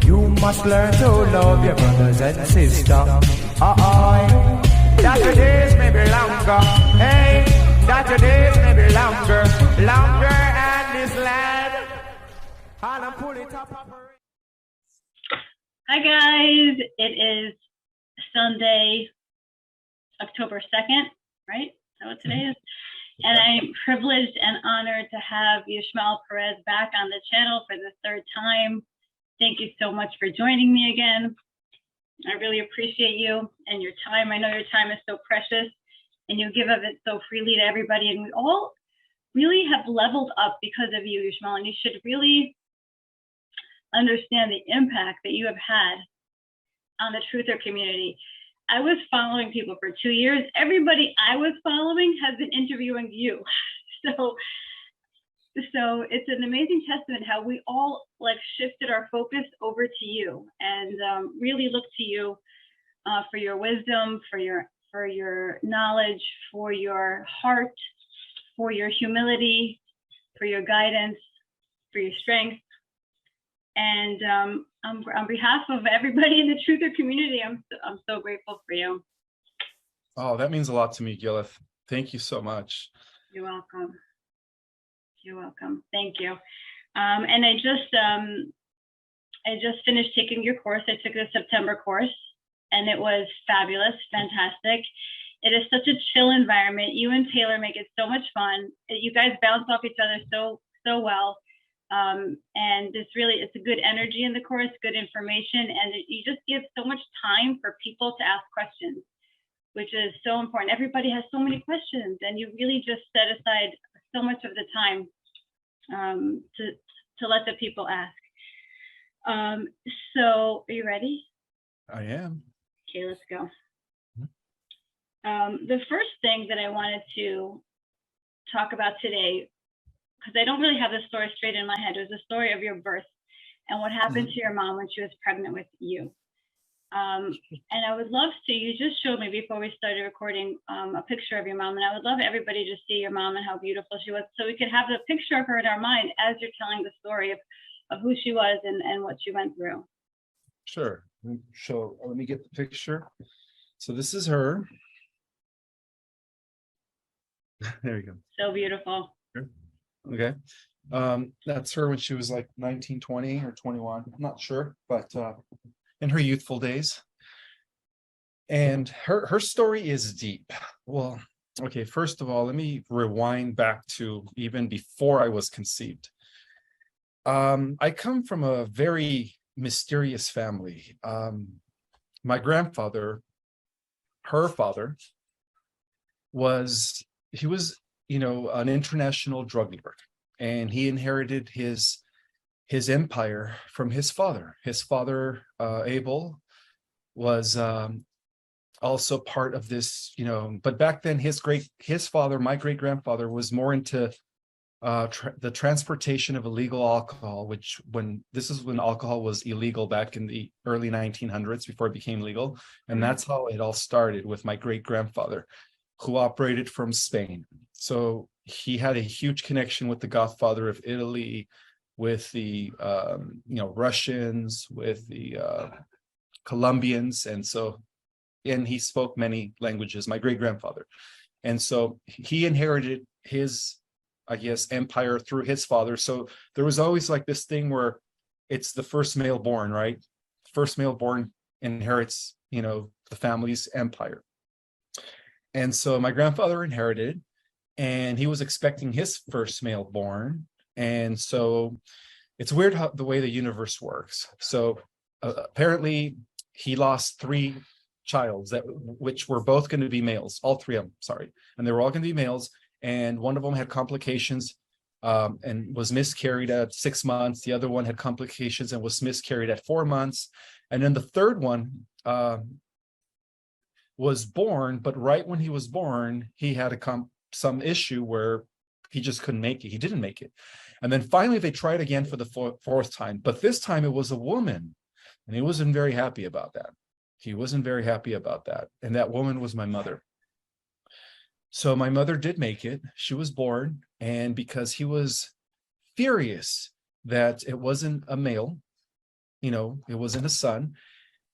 You must learn to love your brothers and sisters. That your days may be longer. Hey, that your days may be longer. Longer and this land. I'll pull it up. Hi guys, it is Sunday, October 2nd, right? Is that what today is? And I'm privileged and honored to have Yishmael Perez back on the channel for the third time. Thank you so much for joining me again. I really appreciate you and your time. I know your time is so precious and you give of it so freely to everybody. And we all really have leveled up because of you, Yishmael, and you should really understand the impact that you have had on the truther community. I was following people for 2 years. Everybody I was following has been interviewing you. So it's an amazing testament how we all like shifted our focus over to you and really look to you for your wisdom, for your knowledge, for your heart, for your humility, for your guidance, for your strength. And on behalf of everybody in the truther community, I'm so grateful for you. Oh, that means a lot to me, Gilith. Thank you so much. You're welcome. You're welcome. Thank you. And I just finished taking your course. I took the September course, and it was fabulous, fantastic. It is such a chill environment. You and Taylor make it so much fun. You guys bounce off each other so well. And it's a good energy in the course, good information, and you just give so much time for people to ask questions, which is so important. Everybody has so many questions, and you really just set aside so much of the time to let the people ask. So are you ready? I am. Okay, let's go. The first thing that I wanted to talk about today, because I don't really have the story straight in my head. It was the story of your birth and what happened to your mom when she was pregnant with you. And I would love to, you just showed me before we started recording a picture of your mom, and I would love everybody to see your mom and how beautiful she was, so we could have the picture of her in our mind as you're telling the story of who she was and what she went through. Sure. Let me get the picture. So this is her. There you go. So beautiful. Okay. That's her when she was like 19, 20 or 21. I'm not sure, but in her youthful days. And her story is deep. Well, okay, first of all, let me rewind back to even before I was conceived. I come from a very mysterious family. My grandfather, her father, was an international drug lord, and he inherited his empire from his father. His father, Abel, was also part of this, but back then my great grandfather was more into the transportation of illegal alcohol, this is when alcohol was illegal back in the early 1900s before it became legal. And that's how it all started with my great grandfather, who operated from Spain. So he had a huge connection with the Godfather of Italy, with the Russians, with the Colombians, and he spoke many languages, my great grandfather. And so he inherited his, I guess, empire through his father. So there was always like this thing where it's the first male born, right? First male born inherits, the family's empire. And so my grandfather inherited, and he was expecting his first male born. And so it's weird how the way the universe works. So apparently he lost 3 childs which were both going to be males, all 3 of them, sorry. And they were all going to be males. And one of them had complications and was miscarried at 6 months. The other one had complications and was miscarried at 4 months. And then the third one was born, but right when he was born, he had some issue where he just couldn't make it. He didn't make it. And then finally they tried again for the fourth time, but this time it was a woman, and he wasn't very happy about that. And that woman was my mother. So my mother did make it. She was born, and because he was furious that it wasn't a male, it wasn't a son.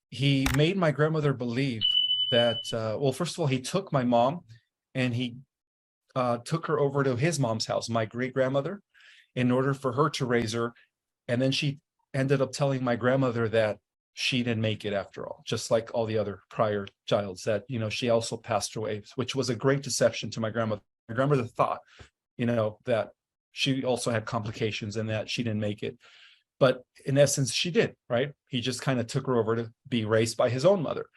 He made my grandmother believe that, well, first of all, he took my mom and he took her over to his mom's house, my great grandmother, in order for her to raise her. And then she ended up telling my grandmother that she didn't make it after all, just like all the other prior childs, that, she also passed away, which was a great deception to my grandmother. My grandmother thought, that she also had complications and that she didn't make it. But in essence, she did, right? He just kind of took her over to be raised by his own mother.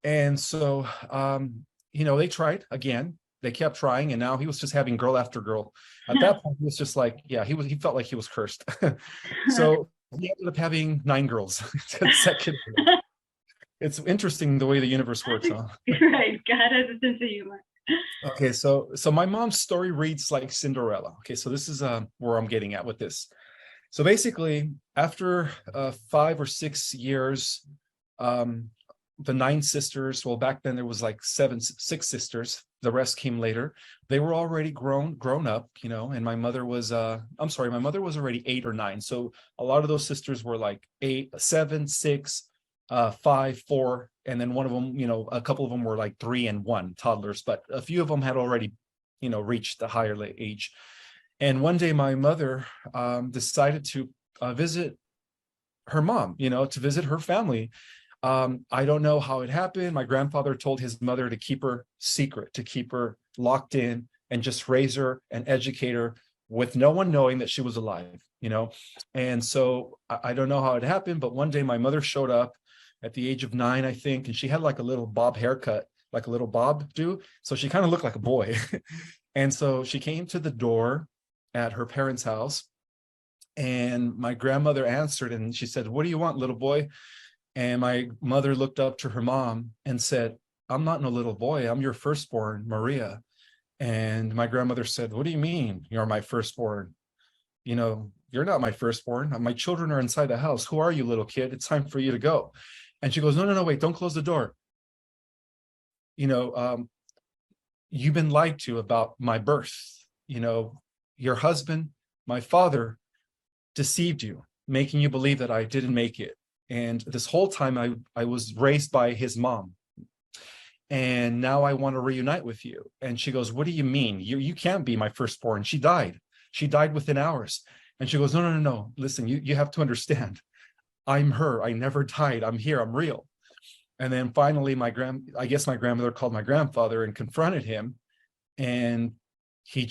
And so, they tried again. They kept trying, and now he was just having girl after girl. At that point, he was just like, yeah, he felt like he was cursed. So he ended up having 9 girls. It's interesting the way the universe works, huh? Right, God has a sense of humor. Okay, so my mom's story reads like Cinderella. Okay, so this is where I'm getting at with this. So basically, after 5 or 6 years, the 9 sisters, well, back then there was like 6 sisters. The rest came later. They were already grown up, and my mother was, my mother was already 8 or 9. So a lot of those sisters were like 8, 7, 6, 5, 4. And then one of them, a couple of them were like 3 and 1 toddlers, but a few of them had already, reached the higher age. And one day my mother decided to visit her mom, to visit her family. I don't know how it happened. My grandfather told his mother to keep her secret, to keep her locked in and just raise her and educate her with no one knowing that she was alive, And so I don't know how it happened, but one day my mother showed up at the age of 9, I think, and she had like a little bob haircut, like a little bob do. So she kind of looked like a boy. And so she came to the door at her parents' house, and my grandmother answered, and she said, "What do you want, little boy?" And my mother looked up to her mom and said, "I'm not no little boy. I'm your firstborn, Maria." And my grandmother said, "What do you mean you're my firstborn? You're not my firstborn. My children are inside the house. Who are you, little kid? It's time for you to go." And she goes, No, wait, don't close the door. You've been lied to about my birth. Your husband, my father, deceived you, making you believe that I didn't make it. And this whole time I was raised by his mom. And now I want to reunite with you. And she goes, "What do you mean? You can't be my firstborn. She died. She died within hours." And she goes, No. Listen, you have to understand. I'm her. I never died. I'm here. I'm real. And then finally, I guess my grandmother called my grandfather and confronted him. And he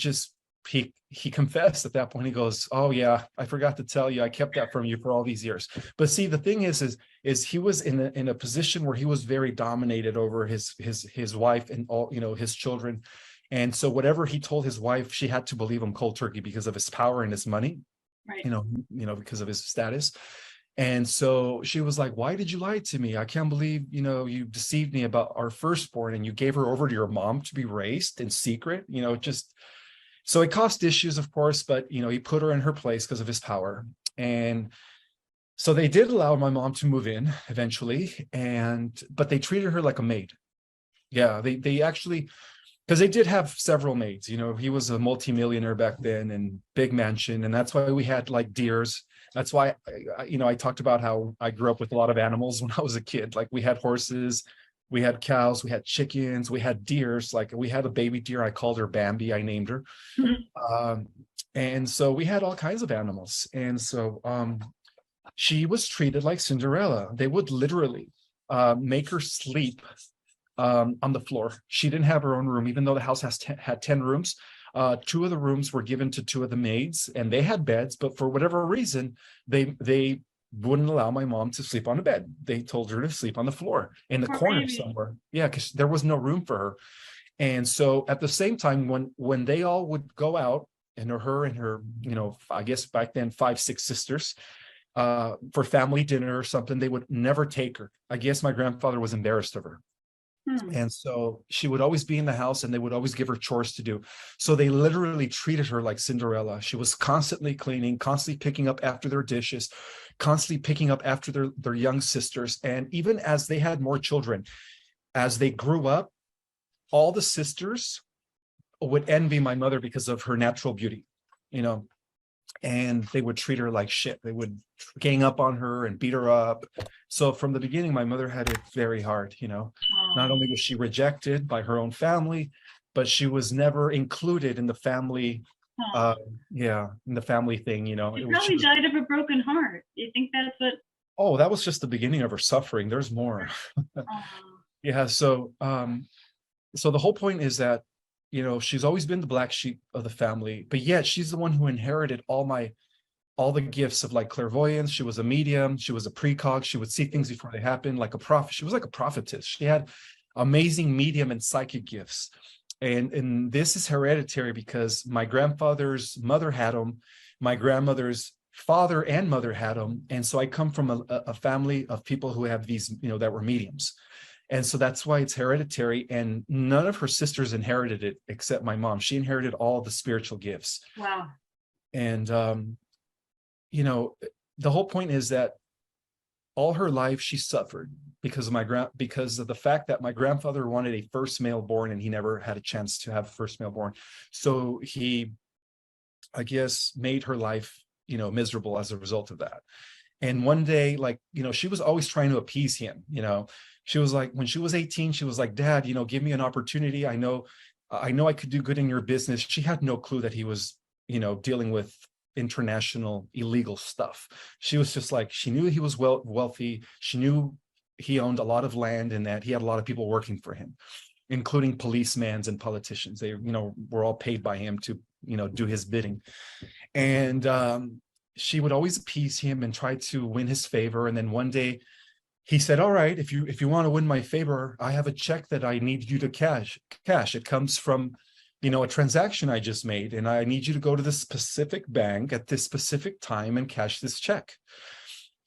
confessed at that point. He goes, "Oh yeah, I forgot to tell you. I kept that from you for all these years." But see, the thing is he was in a position where he was very dominated over his wife and all, his children. And so whatever he told his wife, she had to believe him cold turkey because of his power and his money, right. Because of his status. And so she was like, "Why did you lie to me? I can't believe, you deceived me about our firstborn, and you gave her over to your mom to be raised in secret, So it caused issues, of course, but, he put her in her place because of his power. And so they did allow my mom to move in eventually, but they treated her like a maid. Yeah, they actually, because they did have several maids. He was a multimillionaire back then and big mansion. And that's why we had like deers. That's why, I talked about how I grew up with a lot of animals when I was a kid. Like we had horses, we had cows, we had chickens, we had deers. Like we had a baby deer. I called her Bambi. I named her. And so we had all kinds of animals. And so she was treated like Cinderella. They would literally make her sleep on the floor. She didn't have her own room, even though the house had 10 rooms. 2 of the rooms were given to 2 of the maids, and they had beds, but for whatever reason, they wouldn't allow my mom to sleep on a bed. They told her to sleep on the floor in the corner somewhere. Yeah, because there was no room for her. And so at the same time, when they all would go out, and her and her, I guess back then 5, 6 sisters, for family dinner or something, they would never take her. I guess my grandfather was embarrassed of her. And so she would always be in the house, and they would always give her chores to do. So they literally treated her like Cinderella. She was constantly cleaning, constantly picking up after their dishes, constantly picking up after their young sisters. And even as they had more children, as they grew up, all the sisters would envy my mother because of her natural beauty, and they would treat her like shit. They would gang up on her and beat her up. So from the beginning, my mother had it very hard, you know. Not only was she rejected by her own family, but she was never included in the family, in the family thing, you know. She probably died of a broken heart. Do you think that's what? Oh, that was just the beginning of her suffering. There's more. Yeah, so so the whole point is that, you know, she's always been the black sheep of the family, but yet she's the one who inherited all the gifts of like clairvoyance. She was a medium, she was a precog, she would see things before they happened, like a prophet. She was like a prophetess. She had amazing medium and psychic gifts. And this is hereditary because my grandfather's mother had them, my grandmother's father and mother had them. And so I come from a family of people who have these, you know, that were mediums. And so that's why it's hereditary. And none of her sisters inherited it except my mom. She inherited all the spiritual gifts. Wow. And, you know, the whole point is that all her life she suffered because of because of the fact that my grandfather wanted a first male born and he never had a chance to have a first male born. So he, I guess, made her life, you know, miserable as a result of that. And one day, like, you know, she was always trying to appease him. You know, she was like, when she was 18, she was like, Dad, you know, give me an opportunity. I know I could do good in your business. She had no clue that he was, you know, dealing with international illegal stuff. She was just like, she knew he was wealthy. She knew he owned a lot of land and that he had a lot of people working for him, including policemen and politicians. They, you know, were all paid by him to, you know, do his bidding. And she would always appease him and try to win his favor. And then one day he said, all right, if you want to win my favor, I have a check that I need you to cash. It comes from, you know, a transaction I just made, and I need you to go to this specific bank at this specific time and cash this check.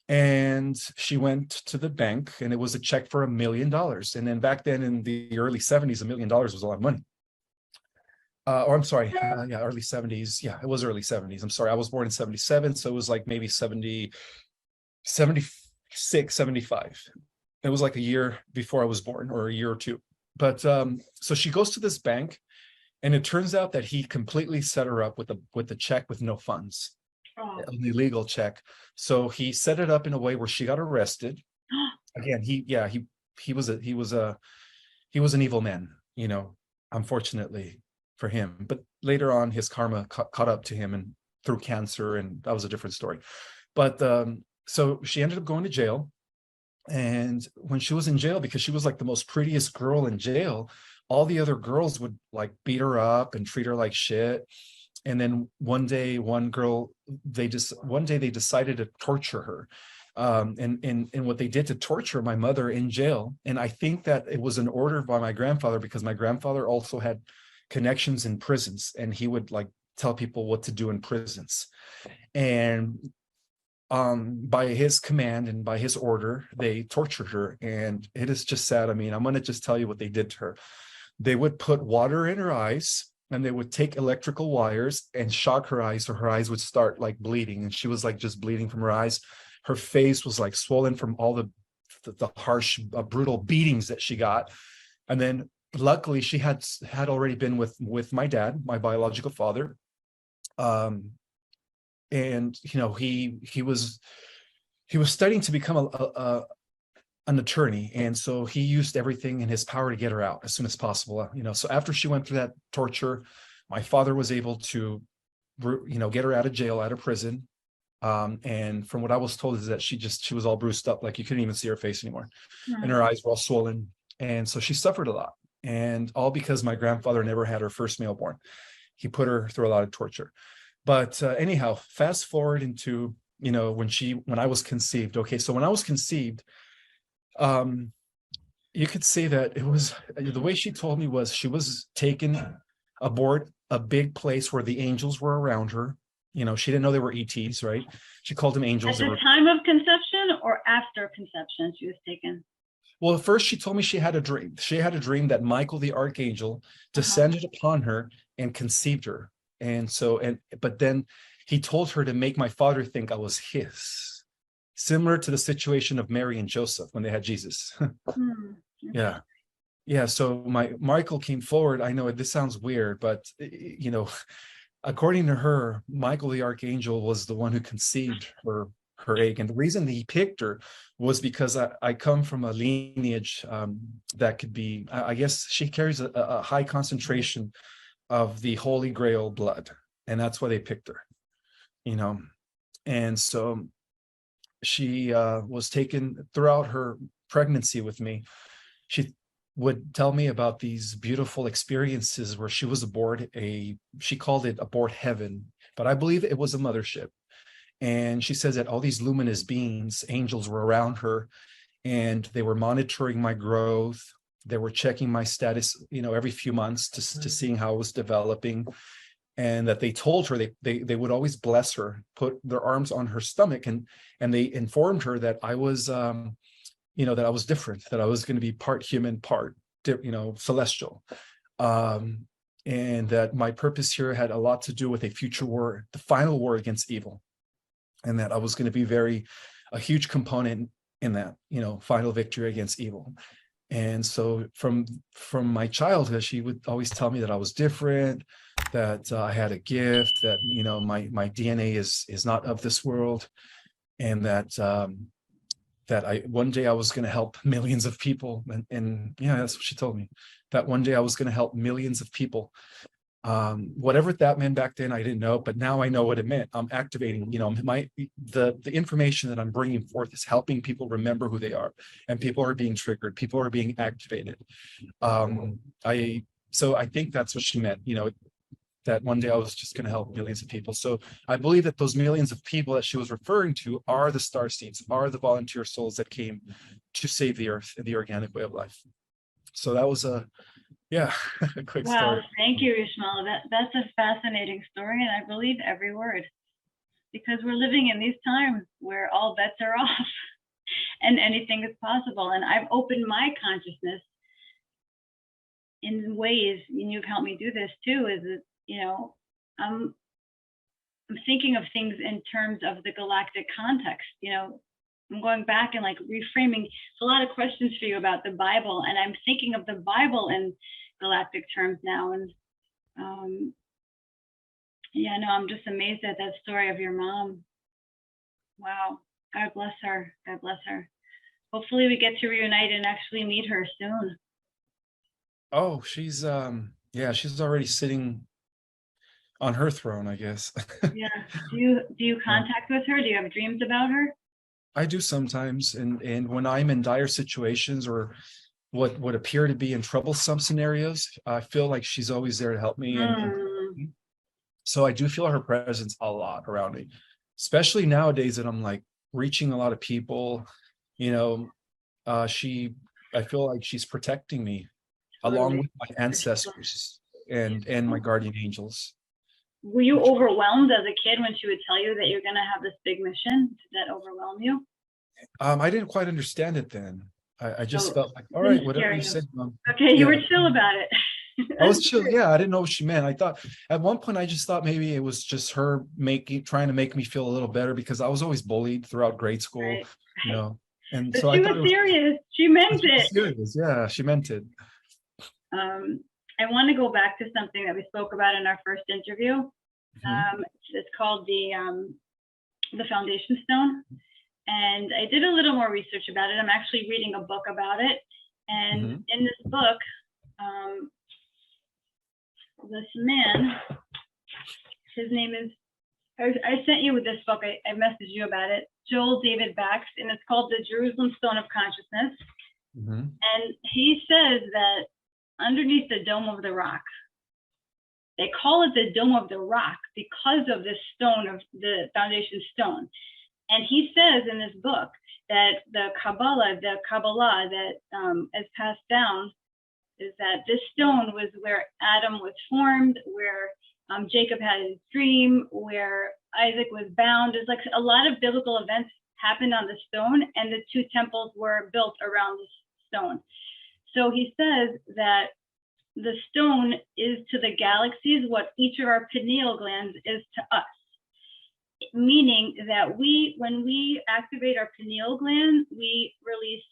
And she went to the bank, and it was a check for $1 million. And then back then in the early 70s, $1 million was a lot of money. Early 70s. Yeah, it was early 70s. I'm sorry. I was born in 77. So it was like maybe 70, 76, 75. It was like a year before I was born, or a year or two. But so she goes to this bank, and it turns out that he completely set her up with the check with no funds, an illegal check. So he set it up in a way where she got arrested. Again, he was an evil man, you know, unfortunately for him. But later on, his karma caught up to him and through cancer, and that was a different story. But so she ended up going to jail. And when she was in jail, because she was like the most prettiest girl in jail, all the other girls would like beat her up and treat her like shit. And then one day, they decided to torture her. And what they did to torture my mother in jail. And I think that it was an order by my grandfather, because my grandfather also had connections in prisons, and he would like tell people what to do in prisons. And by his command and by his order, they tortured her. And it is just sad. I mean, I'm going to just tell you what they did to her. They would put water in her eyes, and they would take electrical wires and shock her eyes, so her eyes would start like bleeding. And she was like just bleeding from her eyes. Her face was like swollen from all the harsh, brutal beatings that she got. And then luckily she had already been with my dad, my biological father. And you know, he was studying to become an attorney, and so he used everything in his power to get her out as soon as possible. You know, so after she went through that torture, my father was able to, you know, get her out of jail, out of prison. And from what I was told is that she was all bruised up, like you couldn't even see her face anymore, and her eyes were all swollen. And so she suffered a lot, and all because my grandfather never had her first male born. He put her through a lot of torture. But anyhow, fast forward into, you know, when I was conceived. Okay, so when I was conceived, you could say that it was, the way she told me was, she was taken aboard a big place where the angels were around her. You know, she didn't know they were ETs, right? She called them angels. At the time of conception or after conception she was taken? Well, first she told me she had a dream. She had a dream that Michael the archangel descended upon her and conceived her. And so, but then he told her to make my father think I was his, similar to the situation of Mary and Joseph when they had Jesus. Yeah. So Michael came forward. I know this sounds weird, but you know, according to her, Michael the archangel was the one who conceived her egg, and the reason he picked her was because I come from a lineage that could be, I guess she carries a high concentration of the Holy Grail blood, and that's why they picked her, you know. And so she was taken throughout her pregnancy with me. She would tell me about these beautiful experiences where she was aboard she called it aboard heaven, but I believe it was a mothership. And she says that all these luminous beings, angels, were around her, and they were monitoring my growth. They were checking my status, every few months to seeing how I was developing. And that they told her they would always bless her, put their arms on her stomach, and they informed her that I was that I was different, that I was going to be part human, part celestial, and that my purpose here had a lot to do with a future war, the final war against evil, and that I was going to be a huge component in that, final victory against evil. And so from my childhood, she would always tell me that I was different, that I had a gift, that my DNA is not of this world, and that one day I was going to help millions of people. And yeah, that's what she told me, that one day I was going to help millions of people. Whatever that meant back then, I didn't know, but now I know what it meant. I'm activating, the information that I'm bringing forth is helping people remember who they are, and people are being triggered, people are being activated. So I think that's what she meant, that one day I was just going to help millions of people. So I believe that those millions of people that she was referring to are the star seeds, are the volunteer souls that came to save the earth and the organic way of life. So that was a quick Wow, story. thank you, Ishmael. That's a fascinating story, and I believe every word, because we're living in these times where all bets are off and anything is possible. And I've opened my consciousness in ways, and you've helped me do this too, is that, I'm thinking of things in terms of the galactic context. I'm going back and like reframing. It's a lot of questions for you about the Bible, and I'm thinking of the Bible in galactic terms now. And I'm just amazed at that story of your mom. Wow, God bless her. God bless her. Hopefully we get to reunite and actually meet her soon. Oh, she's already sitting on her throne, I guess. Yeah. Do you contact with her? Do you have dreams about her? I do sometimes, and when I'm in dire situations or what would appear to be in troublesome scenarios, I feel like she's always there to help me. And so I do feel her presence a lot around me, especially nowadays that I'm like reaching a lot of people. I feel like she's protecting me along with my ancestors and my guardian angels. Were you overwhelmed as a kid when she would tell you that you're going to have this big mission? Did that overwhelm you? I didn't quite understand it then. I just felt like, all right, whatever you said, Mom. Okay, you were chill about it. I was chill. Yeah, I didn't know what she meant. I thought at one point I just thought maybe it was just her trying to make me feel a little better, because I was always bullied throughout grade school, right. And but so she I thought was serious. She meant it. Serious. Yeah, she meant it. I want to go back to something that we spoke about in our first interview. It's called the Foundation Stone. And I did a little more research about it. I'm actually reading a book about it. And in this book, this man, his name is, I sent you with this book. I messaged you about it, Joel David Bax, and it's called The Jerusalem Stone of Consciousness. And he says that underneath the Dome of the Rock, they call it the Dome of the Rock because of this stone, of the foundation stone. And he says in this book that the Kabbalah that is passed down is that this stone was where Adam was formed, where Jacob had his dream, where Isaac was bound. There's like a lot of biblical events happened on the stone, and the two temples were built around the stone. So he says that the stone is to the galaxies what each of our pineal glands is to us. Meaning that when we activate our pineal gland, we release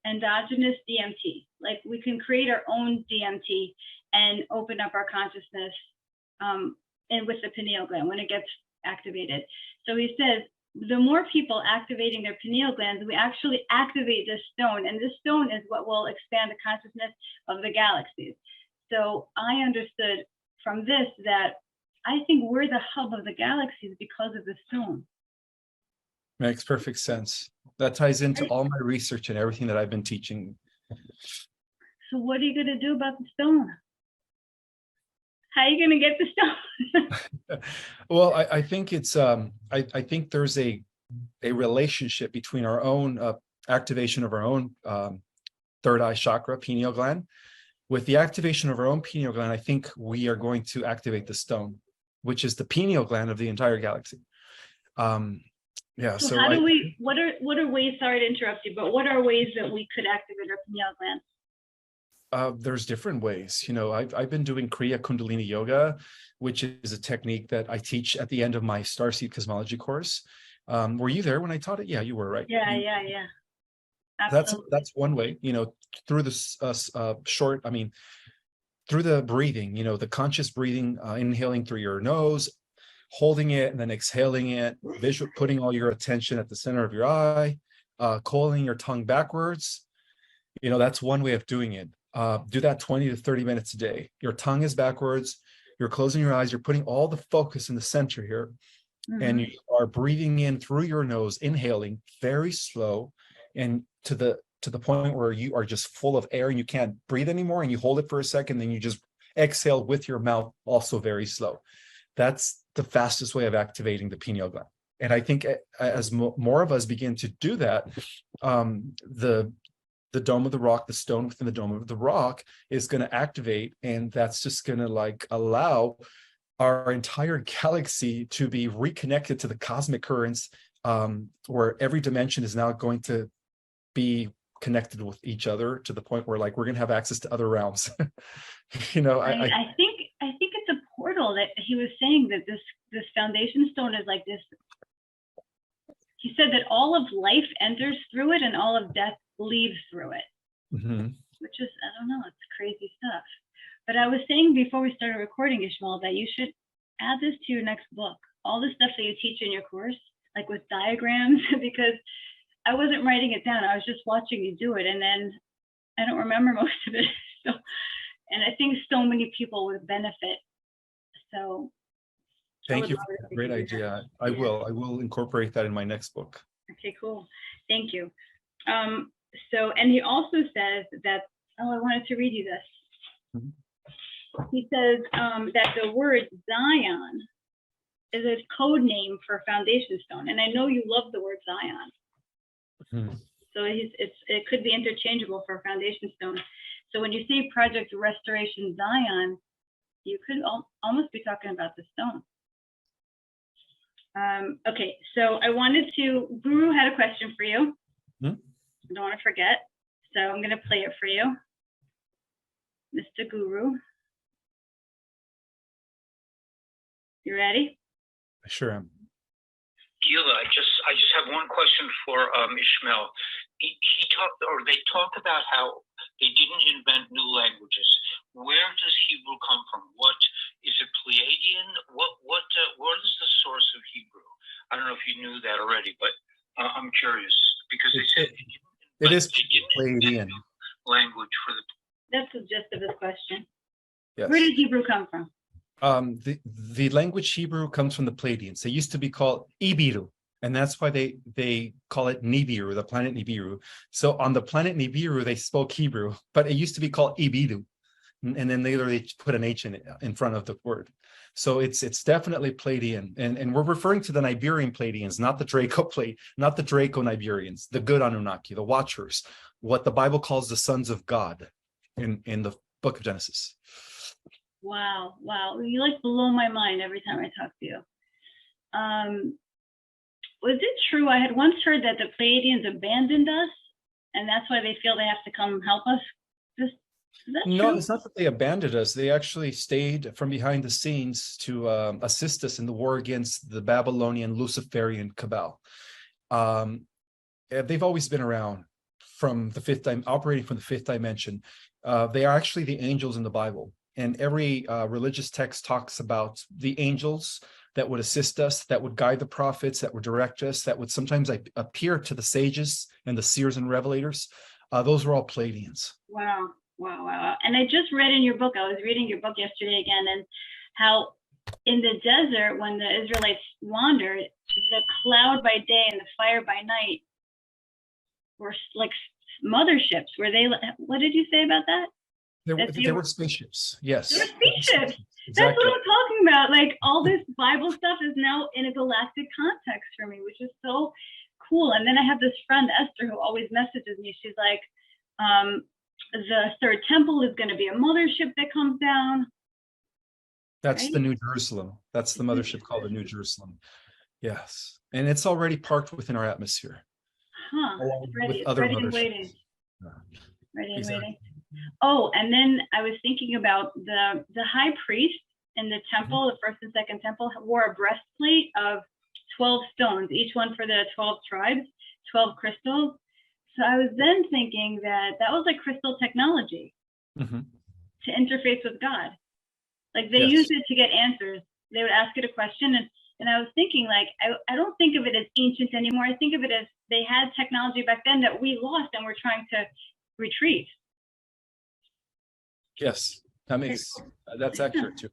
endogenous DMT. Like we can create our own DMT and open up our consciousness and with the pineal gland when it gets activated. So he says, the more people activating their pineal glands, we actually activate this stone, and this stone is what will expand the consciousness of the galaxies. So I understood from this that I think we're the hub of the galaxies because of the stone. Makes perfect sense. That ties into all my research and everything that I've been teaching. So what are you going to do about the stone? How are you going to get the stone? Well, I think it's I think there's a relationship between our own activation of our own third eye chakra, pineal gland. With the activation of our own pineal gland, I think we are going to activate the stone, which is the pineal gland of the entire galaxy. Yeah. So how do we? What are ways? Sorry to interrupt you, but what are ways that we could activate our pineal gland? There's different ways. You know, I've been doing Kriya Kundalini Yoga, which is a technique that I teach at the end of my Starseed Cosmology course. Were you there when I taught it? Yeah, you were, right? Yeah. Absolutely. That's one way. You know, through this through the breathing. You know, the conscious breathing, inhaling through your nose, holding it, and then exhaling it. Putting all your attention at the center of your eye, coiling your tongue backwards. You know, that's one way of doing it. Do that 20 to 30 minutes a day. Your tongue is backwards. You're closing your eyes. You're putting all the focus in the center here. Mm-hmm. And you are breathing in through your nose, inhaling very slow, and to the point where you are just full of air and you can't breathe anymore. And you hold it for a second, then you just exhale with your mouth, also very slow. That's the fastest way of activating the pineal gland. And I think as more of us begin to do that, the dome of the rock, the stone within the dome of the rock is going to activate. And that's just going to like allow our entire galaxy to be reconnected to the cosmic currents, where every dimension is now going to be connected with each other to the point where like we're going to have access to other realms. You know, I think it's a portal that he was saying that this foundation stone is like this. He said that all of life enters through it and all of death leaves through it, mm-hmm. Which is, I don't know, it's crazy stuff. But I was saying before we started recording, Ishmael, that you should add this to your next book. All the stuff that you teach in your course, like with diagrams, because I wasn't writing it down. I was just watching you do it. And then I don't remember most of it. So, and I think so many people would benefit. So thank you for that great idea. I will incorporate that in my next book. Okay, cool. Thank you. So, and he also says that, I wanted to read you this. Mm-hmm. He says that the word Zion is a code name for foundation stone. And I know you love the word Zion. Mm-hmm. So it could be interchangeable for foundation stone. So when you say Project Restoration Zion, you could almost be talking about the stone. Okay, so Guru had a question for you. Mm-hmm. I don't want to forget. So I'm going to play it for you. Mr. Guru. You ready? I sure am. Gila, I just have one question for Ishmael. They talk about how they didn't invent new languages. Where does Hebrew come from? What is it? Pleiadian? What is the source of Hebrew? I don't know if you knew that already, but I'm curious because they said it is Pleiadian language for the. That's the gist of his question. Yes. Where did Hebrew come from? The language Hebrew comes from the Pleiadians. They used to be called Ibiru, and that's why they call it Nibiru, the planet Nibiru. So on the planet Nibiru, they spoke Hebrew, but it used to be called Ibiru, and then they put an H in front of the word. So it's definitely Pleiadian, and we're referring to the Nibirian Pleiadians, not the Draco Nibirians, the good Anunnaki, the Watchers, what the Bible calls the sons of God in the book of Genesis. Wow. You like blow my mind every time I talk to you. Was it true? I had once heard that the Pleiadians abandoned us, and that's why they feel they have to come help us. Is that no, true? It's not that they abandoned us. They actually stayed from behind the scenes to assist us in the war against the Babylonian Luciferian cabal. They've always been around from the fifth time, operating from the fifth dimension. They are actually the angels in the Bible. every religious text talks about the angels that would assist us, that would guide the prophets, that would direct us, that would sometimes appear to the sages and the seers and revelators. Those were all Pleiadians. Wow, wow, wow. And I just read in your book, I was reading your book yesterday again, and how in the desert, when the Israelites wandered, the cloud by day and the fire by night were like motherships. Were they, what did you say about that? There were spaceships, yes. There were spaceships. Exactly. That's what I'm talking about. Like, all this Bible stuff is now in a galactic context for me, which is so cool. And then I have this friend, Esther, who always messages me. She's like, the third temple is going to be a mothership that comes down. That's right? the New Jerusalem. That's the mothership called the New Jerusalem. Yes. And it's already parked within our atmosphere. Huh. With other Ready and motherships. waiting. Ready and Exactly. waiting. Oh, and then I was thinking about the high priest in the temple, the first and second temple, wore a breastplate of 12 stones, each one for the 12 tribes, 12 crystals. So I was then thinking that was like crystal technology to interface with God. Like, they used it to get answers. They would ask it a question, and I was thinking, like, I don't think of it as ancient anymore. I think of it as they had technology back then that we lost and we're trying to retrieve. Yes, that's accurate too.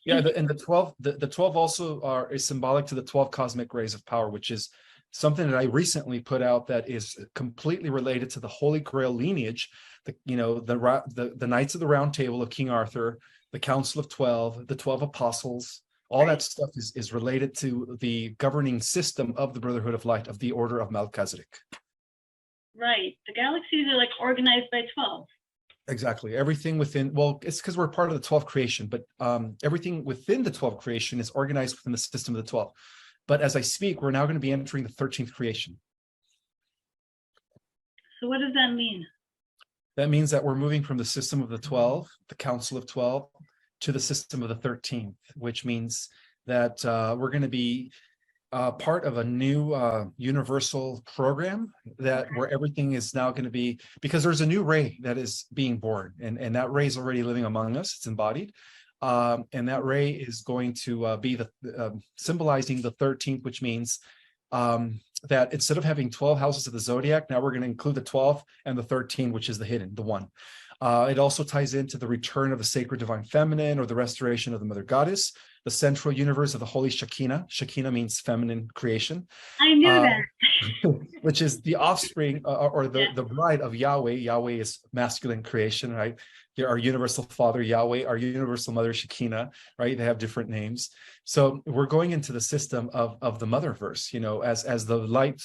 Yeah, and the 12 also is symbolic to the 12 cosmic rays of power, which is something that I recently put out that is completely related to the Holy Grail lineage. The Knights of the Round Table of King Arthur, the Council of 12, the 12 Apostles. All that stuff is related to the governing system of the Brotherhood of Light, of the Order of Melchizedek. Right. The galaxies are like organized by 12. Exactly. Everything within, well, it's because we're part of the 12 creation, but everything within the 12 creation is organized within the system of the 12. But as I speak, we're now going to be entering the 13th creation. So what does that mean? That means that we're moving from the system of the 12, the Council of 12, to the system of the 13th, which means that we're going to be part of a new universal program where everything is now going to be, because there's a new ray that is being born, and that ray is already living among us. It's embodied, and that ray is going to be symbolizing the 13th, which means that instead of having 12 houses of the zodiac, now we're going to include the 12 and the 13, which is the hidden, the one. It also ties into the return of the sacred divine feminine, or the restoration of the mother goddess, the central universe of the holy Shekinah. Shekinah means feminine creation. I knew that. Which is the offspring or the bride of Yahweh. Yahweh is masculine creation, right? Our universal father, Yahweh, our universal mother, Shekinah, right? They have different names. So we're going into the system of the motherverse, as the light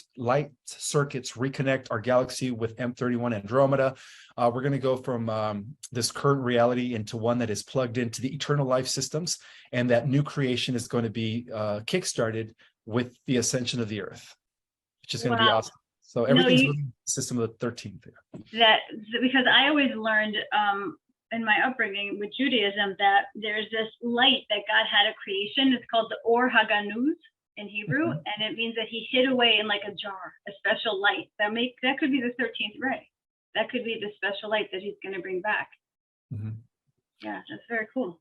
circuits reconnect our galaxy with M31 Andromeda. We're going to go from this current reality into one that is plugged into the eternal life systems, and that new creation is going to be kickstarted with the ascension of the earth, which is going to be awesome. So everything's moving in the system of the 13th. Because I always learned in my upbringing with Judaism that there's this light that God had at creation. It's called the Or Haganuz in Hebrew, and it means that he hid away in like a jar, a special light. That could be the 13th ray. That could be the special light that he's going to bring back. Yeah, that's very cool.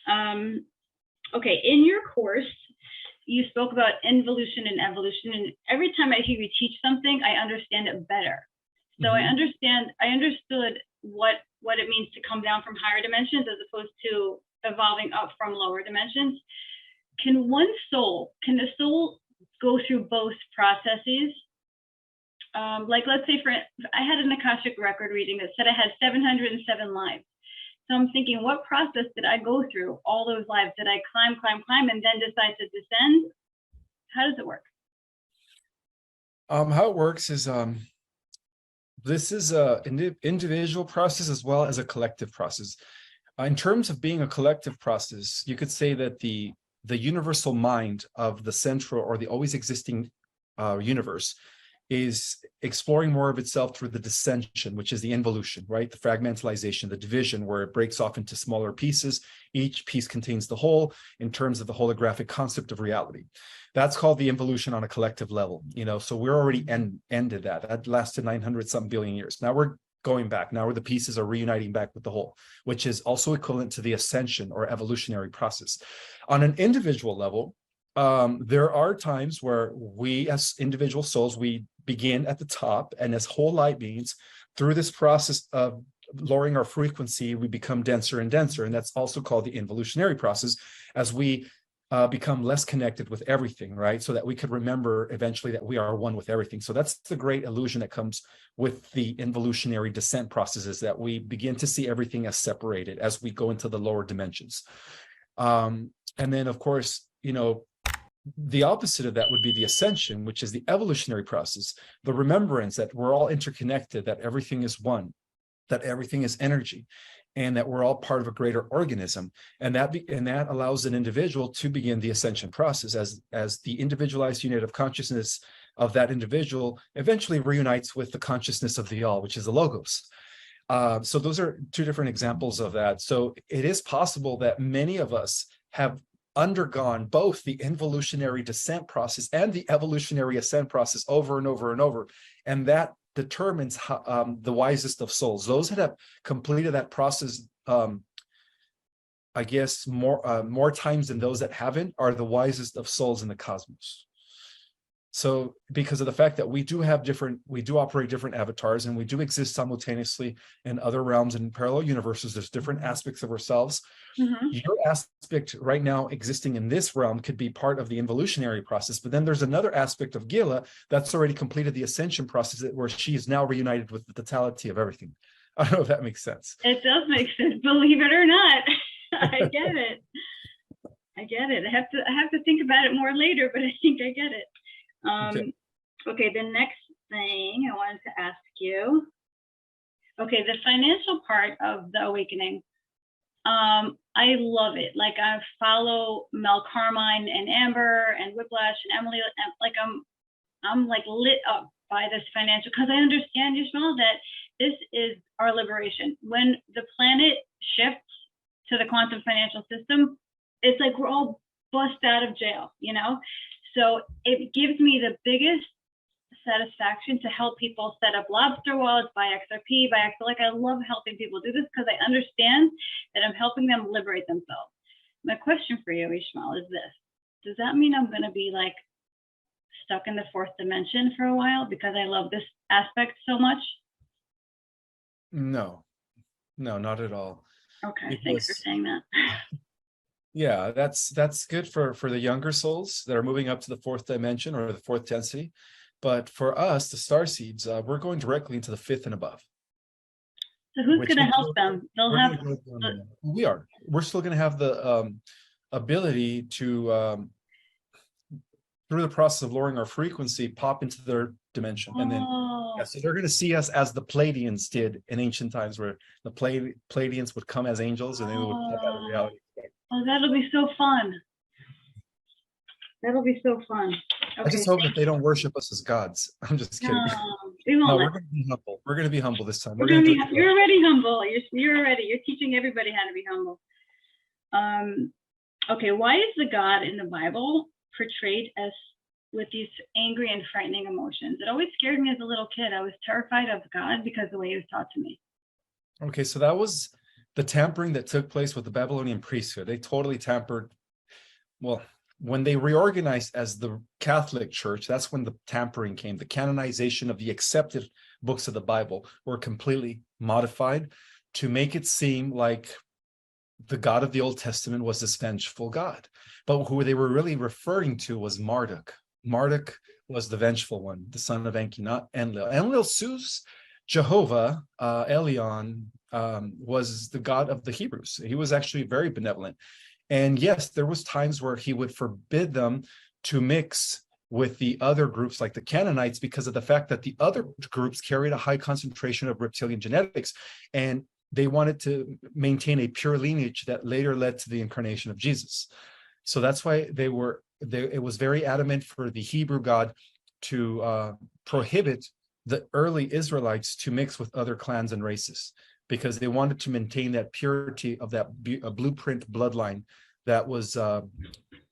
Okay, in your course, you spoke about involution and evolution, and every time I hear you teach something, I understand it better. So I understood what it means to come down from higher dimensions as opposed to evolving up from lower dimensions. Can the soul go through both processes? Like, let's say I had an Akashic record reading that said I had 707 lives. So I'm thinking, what process did I go through all those lives? Did I climb, and then decide to descend? How does it work? How it works is this is an individual process as well as a collective process. In terms of being a collective process, you could say that the universal mind of the central or the always existing universe is exploring more of itself through the dissension, which is the involution, right? The fragmentalization, the division, where it breaks off into smaller pieces. Each piece contains the whole in terms of the holographic concept of reality. That's called the involution on a collective level, so we're already ended that. That lasted 900 something billion years. Now we're going back. Now where the pieces are reuniting back with the whole, which is also equivalent to the ascension or evolutionary process. On an individual level, there are times where we as individual souls, we begin at the top, and as whole light beings, through this process of lowering our frequency, we become denser and denser. And that's also called the involutionary process, as we become less connected with everything, right? So that we could remember eventually that we are one with everything. So that's the great illusion that comes with the involutionary descent processes, that we begin to see everything as separated as we go into the lower dimensions. And then, of course, you know, the opposite of that would be the ascension, which is the evolutionary process, the remembrance that we're all interconnected, that everything is one, that everything is energy, and that we're all part of a greater organism. And that allows an individual to begin the ascension process as the individualized unit of consciousness of that individual eventually reunites with the consciousness of the all, which is the logos. So those are two different examples of that. So it is possible that many of us have undergone both the involutionary descent process and the evolutionary ascent process over and over and over. And that determines how, the wisest of souls. Those that have completed that process, I guess, more times than those that haven't, are the wisest of souls in the cosmos. So because of the fact that we do operate different avatars, and we do exist simultaneously in other realms and parallel universes, there's different aspects of ourselves. Mm-hmm. Your aspect right now existing in this realm could be part of the involutionary process, but then there's another aspect of Gila that's already completed the ascension process, where she is now reunited with the totality of everything. I don't know if that makes sense. It does make sense, believe it or not. I get it. I get it. I have to think about it more later, but I think I get it. Okay, the next thing I wanted to ask you. Okay, the financial part of the awakening. I love it. Like, I follow Mel Carmine and Amber and Whiplash and Emily. And like, I'm like lit up by this financial, because I understand, Ishmael, that this is our liberation. When the planet shifts to the quantum financial system, it's like we're all bust out of jail, you know? So it gives me the biggest satisfaction to help people set up lobster wallets, buy XRP, like, I love helping people do this, because I understand that I'm helping them liberate themselves. My question for you, Ishmael, is this: does that mean I'm going to be like stuck in the fourth dimension for a while because I love this aspect so much? No, not at all. Okay, thanks for saying that. Yeah, that's good for the younger souls that are moving up to the fourth dimension or the fourth density. But for us, the starseeds, we're going directly into the fifth and above. So who's going to help them? We're still going to have the ability to, through the process of lowering our frequency, pop into their dimension. And then, so they're going to see us as the Pleiadians did in ancient times, where the Pleiadians would come as angels and they would pop out of reality. Oh, that'll be so fun. That'll be so fun. Okay, I just hope that they don't worship us as gods. I'm just kidding. No, we're going to be humble. We're going to be humble this time. You're already humble. You're teaching everybody how to be humble. Okay, why is the God in the Bible portrayed as with these angry and frightening emotions? It always scared me as a little kid. I was terrified of God because of the way he was taught to me. Okay, so that was the tampering that took place with the Babylonian priesthood. They totally tampered. Well, when they reorganized as the Catholic Church, that's when the tampering came. The canonization of the accepted books of the Bible were completely modified to make it seem like the God of the Old Testament was this vengeful God. But who they were really referring to was Marduk. Marduk was the vengeful one, the son of Enki, not Enlil. Enlil sues Jehovah, Elion, was the God of the Hebrews. He was actually very benevolent. And yes, there was times where he would forbid them to mix with the other groups like the Canaanites, because of the fact that the other groups carried a high concentration of reptilian genetics, and they wanted to maintain a pure lineage that later led to the incarnation of Jesus. So that's why it was very adamant for the Hebrew God to prohibit the early Israelites to mix with other clans and races, because they wanted to maintain that purity of that blueprint bloodline that was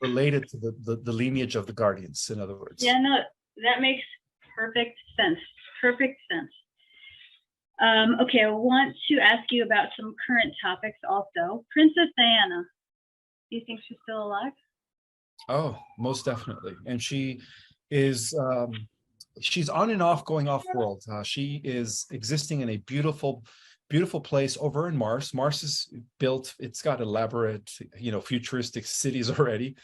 related to the lineage of the guardians, in other words. Yeah, no, that makes perfect sense. Perfect sense. Okay, I want to ask you about some current topics also. Princess Diana, do you think she's still alive? Oh, most definitely. And is she's on and off, going off world. She is existing in a beautiful, beautiful place over in Mars. Mars is built, it's got elaborate, futuristic cities already.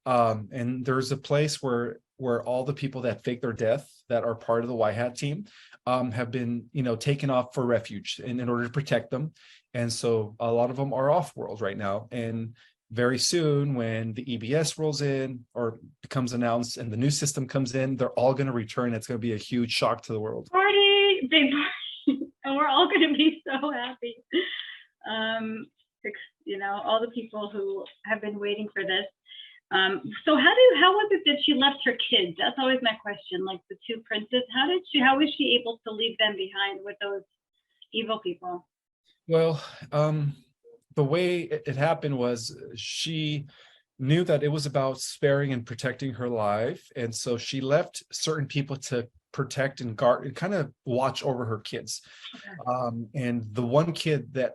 And there's a place where all the people that fake their death that are part of the White Hat team have been, taken off for refuge in order to protect them. And so a lot of them are off world right now. And very soon, when the EBS rolls in or becomes announced and the new system comes in, they're all going to return. It's going to be a huge shock to the world. Party, big party, and we're all going to be so happy. All the people who have been waiting for this. So how was it that she left her kids? That's always my question. Like the two princes, how was she able to leave them behind with those evil people? Well, the way it happened was she knew that it was about sparing and protecting her life. And so she left certain people to protect and guard and kind of watch over her kids. Okay. And the one kid that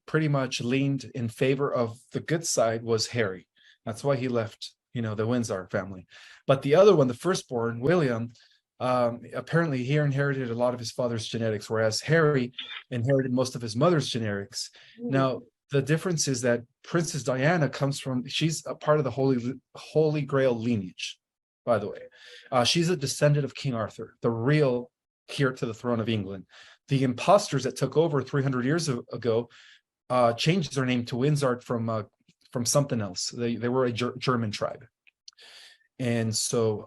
pretty much leaned in favor of the good side was Harry. That's why he left, the Windsor family. But the other one, the firstborn, William, apparently he inherited a lot of his father's genetics, whereas Harry inherited most of his mother's genetics. Now, the difference is that Princess Diana she's a part of the Holy Grail lineage, by the way. She's a descendant of King Arthur, the real heir to the throne of England. The imposters that took over 300 years ago changed their name to Windsor from something else. They were a German tribe. And so,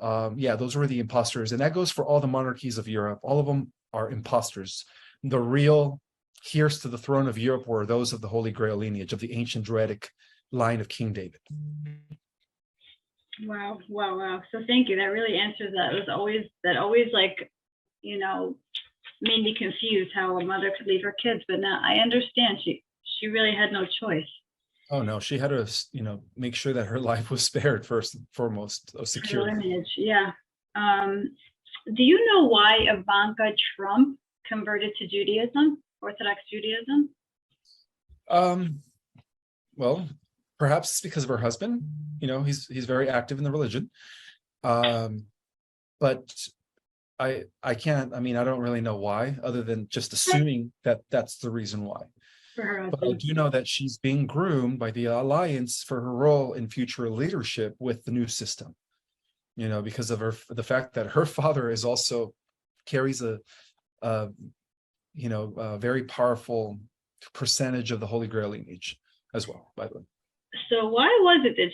those were the imposters. And that goes for all the monarchies of Europe. All of them are imposters. The real heirs to the throne of Europe were those of the Holy Grail lineage, of the ancient Druidic line of King David. Wow. So thank you. That really answers that. It was always made me confused how a mother could leave her kids. But now I understand she really had no choice. Oh no, she had to, make sure that her life was spared first and foremost, secure. Lineage, yeah. Do you know why Ivanka Trump converted to Judaism, Orthodox Judaism? Well, perhaps it's because of her husband. He's very active in the religion. But I can't. I don't really know why, other than just assuming that that's the reason why. But I do know that she's being groomed by the alliance for her role in future leadership with the new system, because of the fact that her father is also carries a very powerful percentage of the Holy Grail lineage as well, by the way. So why was it that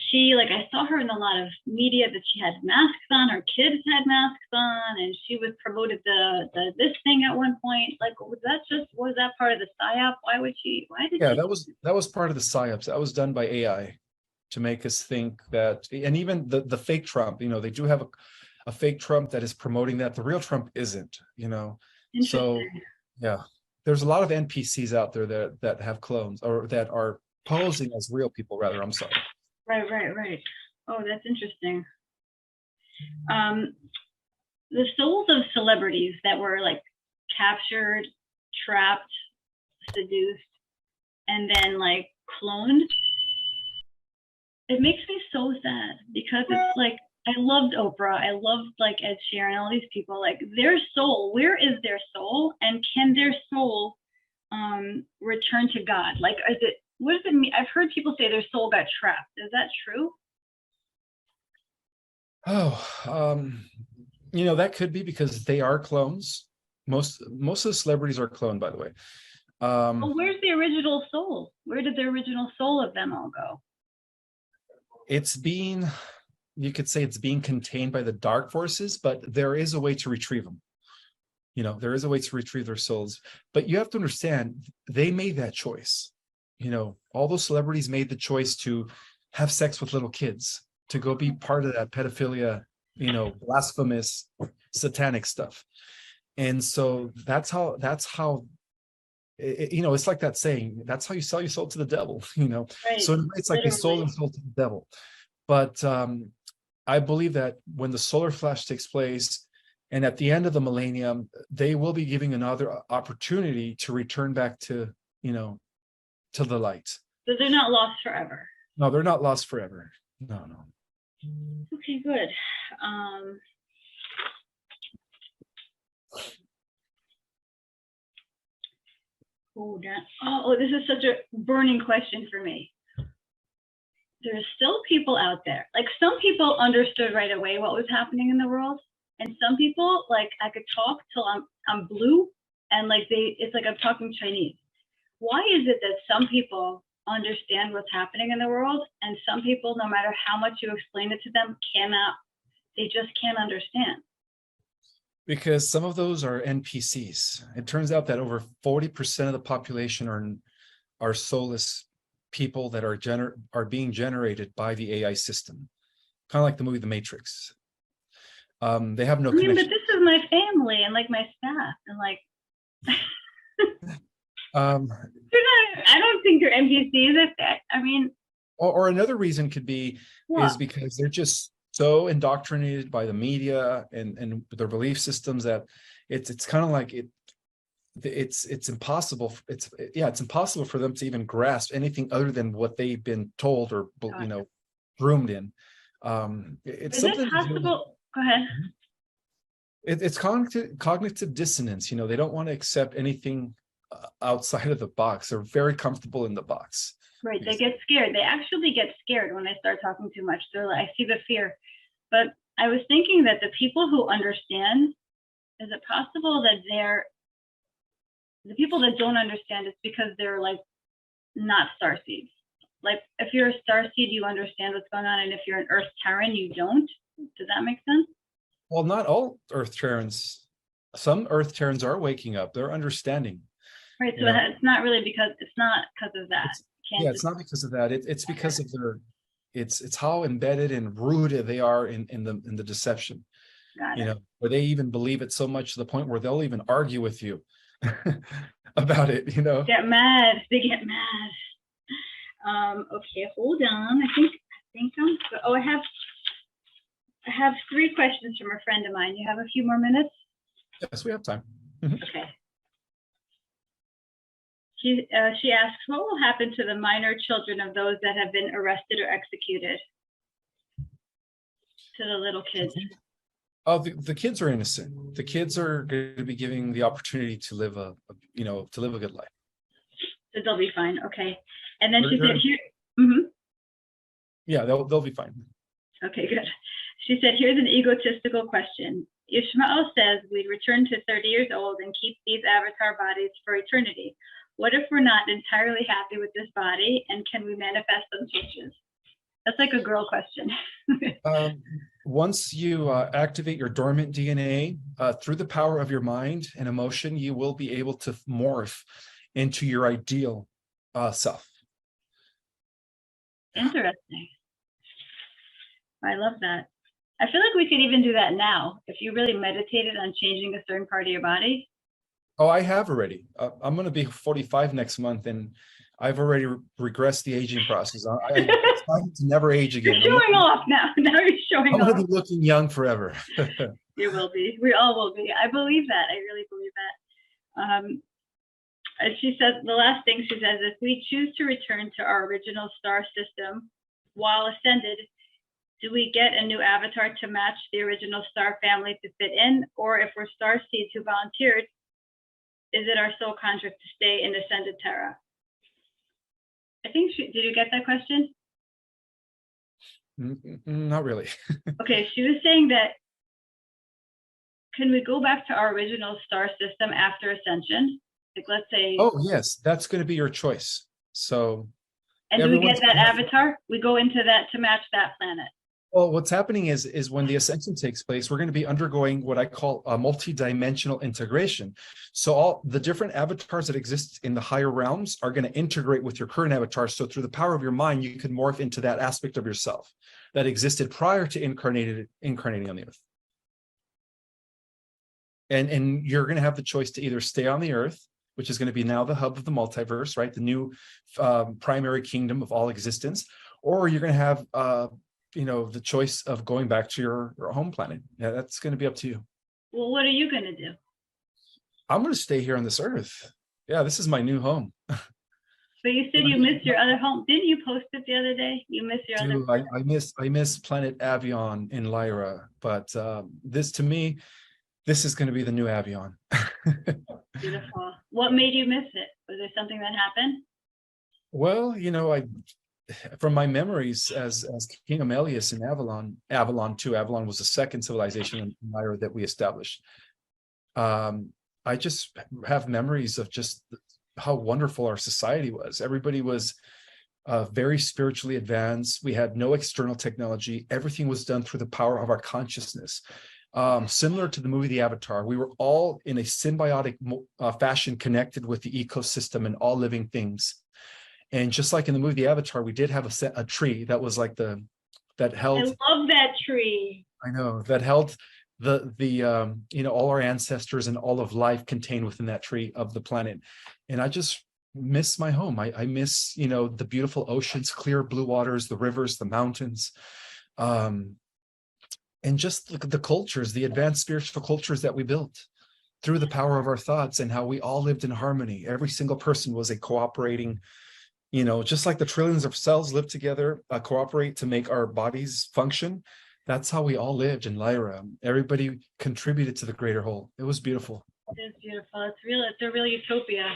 I saw her in a lot of media that she had masks on, her kids had masks on, and she was promoted this thing at one point? Was that part of the PSYOP? That was part of the PSYOPs. That was done by AI to make us think that, and even the fake Trump, they do have a fake Trump that is promoting that. The real Trump isn't, So yeah, there's a lot of NPCs out there that have clones or that are posing as real people, rather. I'm sorry. Right. Oh, that's interesting. The souls of celebrities that were captured, trapped, seduced, and then cloned. It makes me so sad because it's I loved Oprah. I loved Ed Sheeran, all these people. Their soul, where is their soul? And can their soul return to God? What does it mean? I've heard people say their soul got trapped. Is that true? That could be because they are clones. Most of the celebrities are cloned, by the way. Well, where's the original soul? Where did the original soul of them all go? You could say it's being contained by the dark forces, but there is a way to retrieve them. There is a way to retrieve their souls. But you have to understand, they made that choice. All those celebrities made the choice to have sex with little kids, to go be part of that pedophilia, blasphemous, satanic stuff. And so that's how it's like that saying, that's how you sell your soul to the devil, Right. So it's like they sold and sold to the devil. But I believe that when the solar flash takes place, And at the end of the millennium, they will be giving another opportunity to return back to, to the light. So they're not lost forever. No, they're not lost forever. No. Okay, good. This is such a burning question for me. There's still people out there. Like, some people understood right away what was happening in the world, and some people, like, I could talk till I'm blue, and like it's like I'm talking Chinese. Why is it that some people understand what's happening in the world, and some people, no matter how much you explain it to them, they just can't understand? Because some of those are NPCs. It turns out that over 40% of the population are soulless people that are being generated by the AI system, kind of like the movie The Matrix. They have no connection. But this is my family and like my staff and like. I don't think they're NPCs. Or another reason could be is because they're just so indoctrinated by the media and their belief systems that it's kind of like it's impossible. It's impossible for them to even grasp anything other than what they've been told or groomed in. It's is something it possible? Go ahead. It's cognitive dissonance. They don't want to accept anything outside of the box. They're very comfortable in the box. Right. They get scared. They actually get scared when I start talking too much. They're like, I see the fear. But I was thinking that the people who understand, is it possible that the people that don't understand, it's because they're like not starseeds. Like, if you're a starseed, you understand what's going on, and if you're an Earth Terran, you don't. Does that make sense? Well, not all Earth Terrans. Some Earth Terrans are waking up. They're understanding. Right. So it's not really because of that. It's not because of that. It's because of it's how embedded and rooted they are in the deception. Where they even believe it so much to the point where they'll even argue with you about it. Get mad. They get mad. Okay, hold on. I think I'm. Oh, I have 3 questions from a friend of mine. You have a few more minutes? Yes, we have time. Okay. She asks, what will happen to the minor children of those that have been arrested or executed? To the little kids. Oh, the kids are innocent. The kids are going to be given the opportunity to live a good life. So they'll be fine. Okay. And then she said, here. Yeah, they'll be fine. Okay, good. She said, here's an egotistical question. Ishmael says we'd return to 30 years old and keep these avatar bodies for eternity. What if we're not entirely happy with this body, and can we manifest some changes? That's like a girl question. Once you activate your dormant DNA through the power of your mind and emotion, you will be able to morph into your ideal self. Interesting. I love that. I feel like we could even do that now. If you really meditated on changing a certain part of your body. Oh, I have already. I'm going to be 45 next month, and I've already regressed the aging process. I'm trying to never age again. You're showing off now. Now you're showing off. I'm going to be looking young forever. You will be. We all will be. I believe that. I really believe that. And she says, the last thing she says, if we choose to return to our original star system while ascended, do we get a new avatar to match the original star family to fit in? Or if we're star seeds who volunteered, is it our soul contract to stay in ascended Terra? I think, did you get that question? Not really. Okay, she was saying that, can we go back to our original star system after ascension? Like, let's say. Oh, yes, that's going to be your choice. So. And do we get that avatar? We go into that to match that planet. Well, what's happening is when the ascension takes place, we're going to be undergoing what I call a multi-dimensional integration. So all the different avatars that exist in the higher realms are going to integrate with your current avatar. So through the power of your mind, you can morph into that aspect of yourself that existed prior to incarnating on the earth. And you're going to have the choice to either stay on the earth, which is going to be now the hub of the multiverse, right? The new primary kingdom of all existence, or you're going to have the choice of going back to your home planet. Yeah, that's going to be up to you. Well, what are you going to do? I'm going to stay here on this earth. Yeah, this is my new home. But you said you miss your other home. Didn't you post it the other day? You miss your other Dude, I miss Planet Avion in Lyra, but this, to me, this is going to be the new Avion. Beautiful. What made you miss it? Was there something that happened? Well, you know, from my memories as King Amelius in Avalon 2, Avalon was the second civilization in Lyra that we established. I just have memories of just how wonderful our society was. Everybody was very spiritually advanced. We had no external technology. Everything was done through the power of our consciousness. Similar to the movie The Avatar, we were all in a symbiotic fashion connected with the ecosystem and all living things. And just like in the movie The Avatar, we did have a tree that was like that held. I love that tree. I know, that held the you know, all our ancestors and all of life contained within that tree of the planet. And I just miss my home. I miss, you know, the beautiful oceans, clear blue waters, the rivers, the mountains, and just the cultures, the advanced spiritual cultures that we built through the power of our thoughts, and how we all lived in harmony. Every single person was a cooperating, you know, just like the trillions of cells live together, cooperate to make our bodies function. That's how we all lived in Lyra. Everybody contributed to the greater whole. It was beautiful. It is beautiful. It's real. It's a real utopia.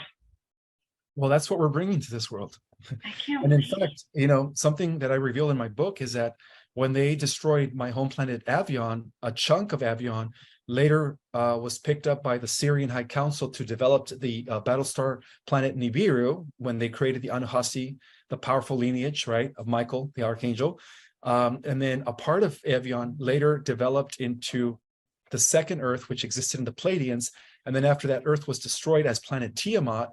Well, that's what we're bringing to this world. I can't And in wait. fact, you know, something that I reveal in my book is that when they destroyed my home planet Avion, a chunk of Avion later was picked up by the Syrian High Council to develop the Battlestar planet Nibiru, when they created the Anuhasi, the powerful lineage, right, of Michael, the Archangel. And then a part of Avion later developed into the second Earth, which existed in the Pleiadians. And then after that Earth was destroyed as planet Tiamat,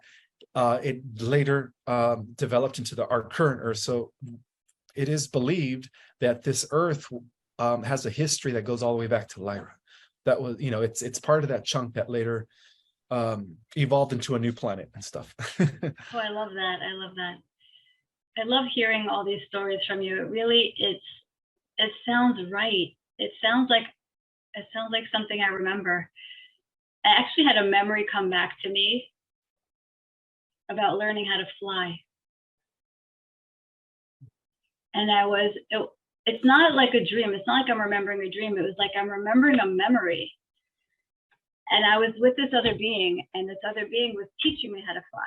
it later developed into our current Earth. So it is believed that this Earth has a history that goes all the way back to Lyra. That was, you know, it's part of that chunk that later evolved into a new planet and stuff. Oh, I love that. I love that. I love hearing all these stories from you. It really, it sounds right. It sounds like something I remember. I actually had a memory come back to me about learning how to fly. And it's not like a dream. It's not like I'm remembering a dream. It was like I'm remembering a memory. And I was with this other being, and this other being was teaching me how to fly.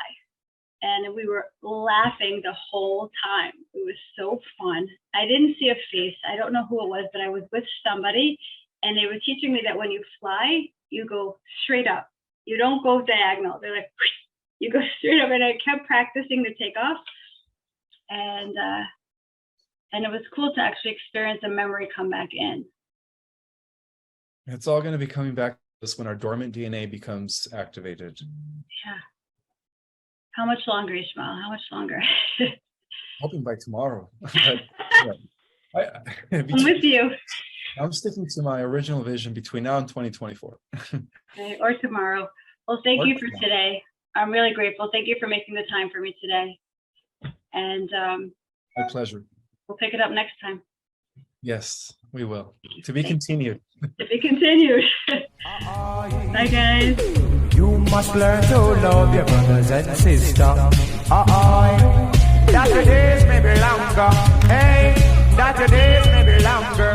And we were laughing the whole time. It was so fun. I didn't see a face. I don't know who it was, but I was with somebody, and they were teaching me that when you fly, you go straight up. You don't go diagonal. They're like, you go straight up. And I kept practicing the takeoff. And it was cool to actually experience a memory come back in. It's all going to be coming back to us when our dormant DNA becomes activated. Yeah. How much longer, Ishmael? How much longer? Hoping by tomorrow. But, yeah, I'm with you. I'm sticking to my original vision between now and 2024. Okay, or tomorrow. Well, thank you for today. I'm really grateful. Thank you for making the time for me today. And My pleasure. we'll pick it up next time. Yes, we will. To be continued. To be continued. Bye, guys. You must learn to love your brothers and sisters. That your days may be longer. Hey, that your days may be longer.